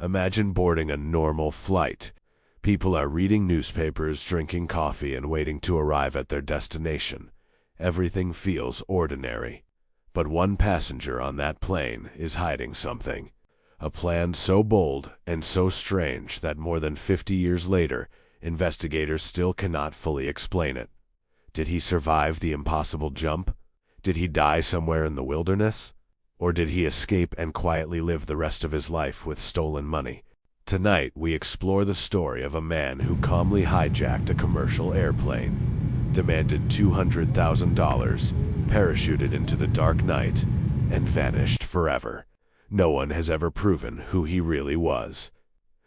Imagine boarding a normal flight. People are reading newspapers, drinking coffee, and waiting to arrive at their destination. Everything feels ordinary. But one passenger on that plane is hiding something. A plan so bold and so strange that more than 50 years later, investigators still cannot fully explain it. Did he survive the impossible jump? Did he die somewhere in the wilderness? Or did he escape and quietly live the rest of his life with stolen money? Tonight, we explore the story of a man who calmly hijacked a commercial airplane, demanded $200,000, parachuted into the dark night, and vanished forever. No one has ever proven who he really was.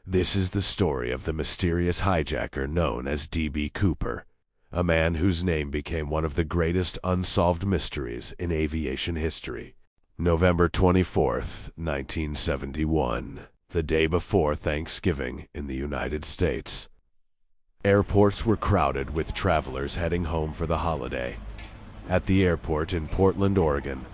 This is the story of the mysterious hijacker known as D.B. Cooper, a man whose name became one of the greatest unsolved mysteries in aviation history. November 24th, 1971, the day before Thanksgiving in the United States. Airports were crowded with travelers heading home for the holiday. At the airport in Portland, Oregon,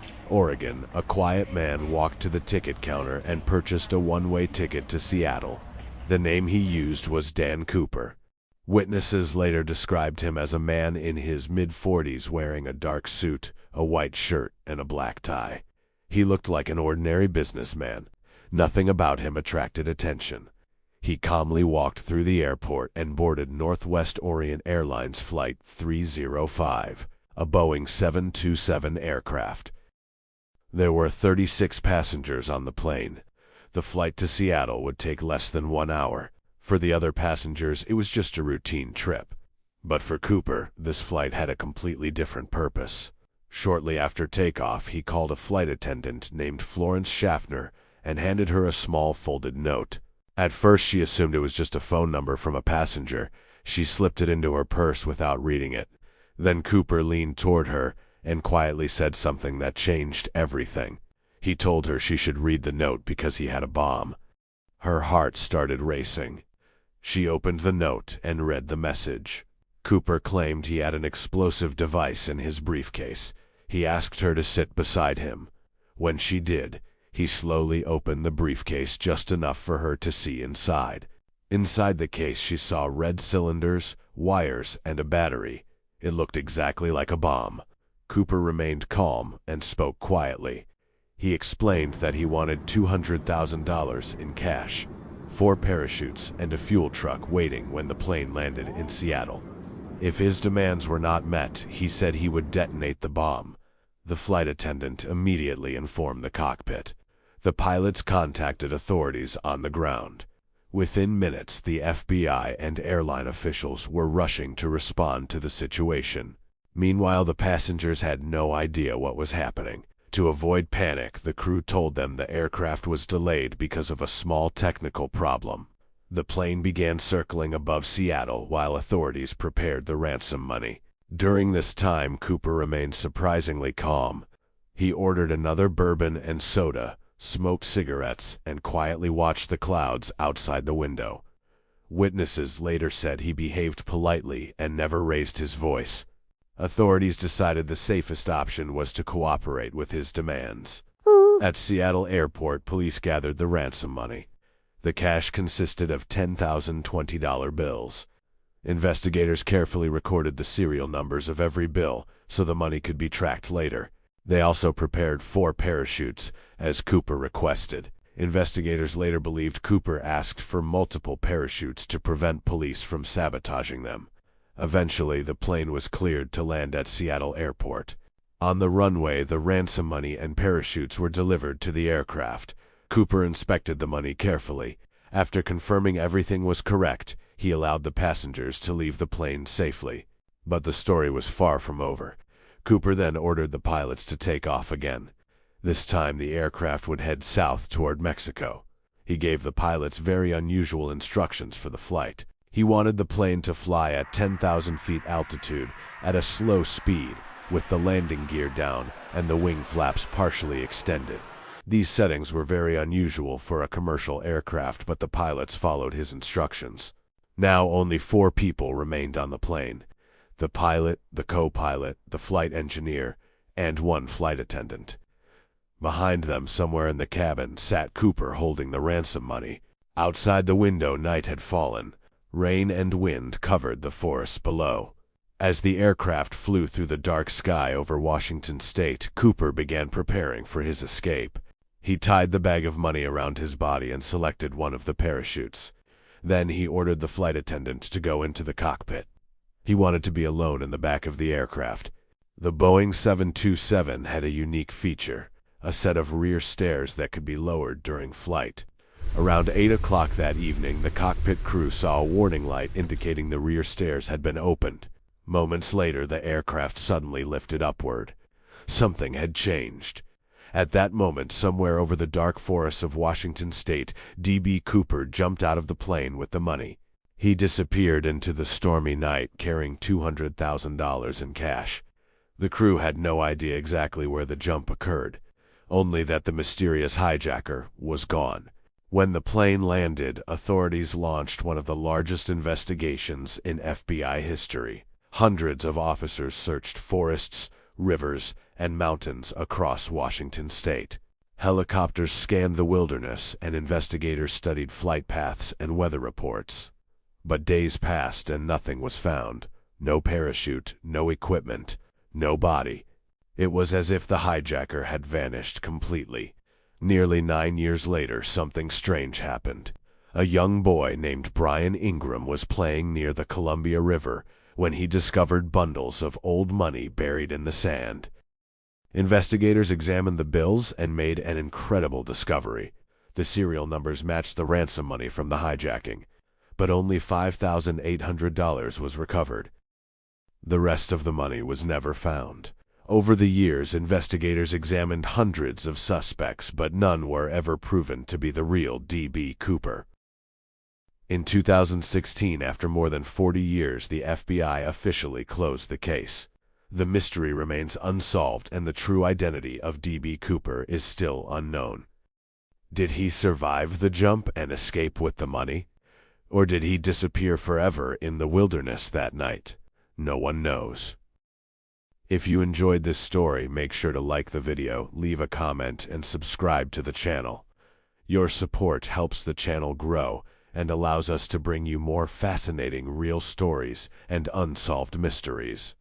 a quiet man walked to the ticket counter and purchased a one-way ticket to Seattle. The name he used was Dan Cooper. Witnesses later described him as a man in his mid-40s wearing a dark suit, a white shirt, and a black tie. He looked like an ordinary businessman. Nothing about him attracted attention. He calmly walked through the airport and boarded Northwest Orient Airlines Flight 305, a Boeing 727 aircraft. There were 36 passengers on the plane. The flight to Seattle would take less than 1 hour. For the other passengers, it was just a routine trip. But for Cooper, this flight had a completely different purpose. Shortly after takeoff, he called a flight attendant named Florence Schaffner and handed her a small folded note. At first, she assumed it was just a phone number from a passenger. She slipped it into her purse without reading it. Then Cooper leaned toward her and quietly said something that changed everything. He told her she should read the note because he had a bomb. Her heart started racing. She opened the note and read the message. Cooper claimed he had an explosive device in his briefcase. He asked her to sit beside him. When she did, he slowly opened the briefcase just enough for her to see inside. Inside the case, she saw red cylinders, wires, and a battery. It looked exactly like a bomb. Cooper remained calm and spoke quietly. He explained that he wanted $200,000 in cash, 4 parachutes, and a fuel truck waiting when the plane landed in Seattle. If his demands were not met, he said he would detonate the bomb. The flight attendant immediately informed the cockpit. The pilots contacted authorities on the ground. Within minutes, the FBI and airline officials were rushing to respond to the situation. Meanwhile, the passengers had no idea what was happening. To avoid panic, the crew told them the aircraft was delayed because of a small technical problem. The plane began circling above Seattle while authorities prepared the ransom money. During this time, Cooper remained surprisingly calm. He ordered another bourbon and soda, smoked cigarettes, and quietly watched the clouds outside the window. Witnesses later said he behaved politely and never raised his voice. Authorities decided the safest option was to cooperate with his demands. At Seattle Airport, police gathered the ransom money. The cash consisted of $10,020 bills. Investigators carefully recorded the serial numbers of every bill so the money could be tracked later. They also prepared 4 parachutes, as Cooper requested. Investigators later believed Cooper asked for multiple parachutes to prevent police from sabotaging them. Eventually, the plane was cleared to land at Seattle Airport. On the runway, the ransom money and parachutes were delivered to the aircraft. Cooper inspected the money carefully. After confirming everything was correct, he allowed the passengers to leave the plane safely. But the story was far from over. Cooper then ordered the pilots to take off again. This time, the aircraft would head south toward Mexico. He gave the pilots very unusual instructions for the flight. He wanted the plane to fly at 10,000 feet altitude at a slow speed, with the landing gear down and the wing flaps partially extended. These settings were very unusual for a commercial aircraft, but the pilots followed his instructions. Now only 4 people remained on the plane: the pilot, the co-pilot, the flight engineer, and 1 flight attendant. Behind them, somewhere in the cabin, sat Cooper holding the ransom money. Outside the window, night had fallen. Rain and wind covered the forest below. As the aircraft flew through the dark sky over Washington state, Cooper began preparing for his escape. He tied the bag of money around his body and selected one of the parachutes. Then he ordered the flight attendant to go into the cockpit. He wanted to be alone in the back of the aircraft. The Boeing 727 had a unique feature, a set of rear stairs that could be lowered during flight. Around 8 o'clock that evening, the cockpit crew saw a warning light indicating the rear stairs had been opened. Moments later, the aircraft suddenly lifted upward. Something had changed. At that moment, somewhere over the dark forests of Washington state, D.B. Cooper jumped out of the plane with the money. He disappeared into the stormy night, carrying $200,000 in cash. The crew had no idea exactly where the jump occurred, only that the mysterious hijacker was gone. When the plane landed, authorities launched one of the largest investigations in FBI history. Hundreds of officers searched forests, rivers, and mountains across Washington state. Helicopters scanned the wilderness, and investigators studied flight paths and weather reports. But days passed and nothing was found. No parachute, no equipment, no body. It was as if the hijacker had vanished completely. Nearly 9 years later, something strange happened. A young boy named Brian Ingram was playing near the Columbia River when he discovered bundles of old money buried in the sand. Investigators examined the bills and made an incredible discovery. The serial numbers matched the ransom money from the hijacking, but only $5,800 was recovered. The rest of the money was never found. Over the years, investigators examined hundreds of suspects, but none were ever proven to be the real D.B. Cooper. In 2016, after more than 40 years, the FBI officially closed the case. The mystery remains unsolved, and the true identity of D.B. Cooper is still unknown. Did he survive the jump and escape with the money? Or did he disappear forever in the wilderness that night? No one knows. If you enjoyed this story, make sure to like the video, leave a comment, and subscribe to the channel. Your support helps the channel grow and allows us to bring you more fascinating real stories and unsolved mysteries.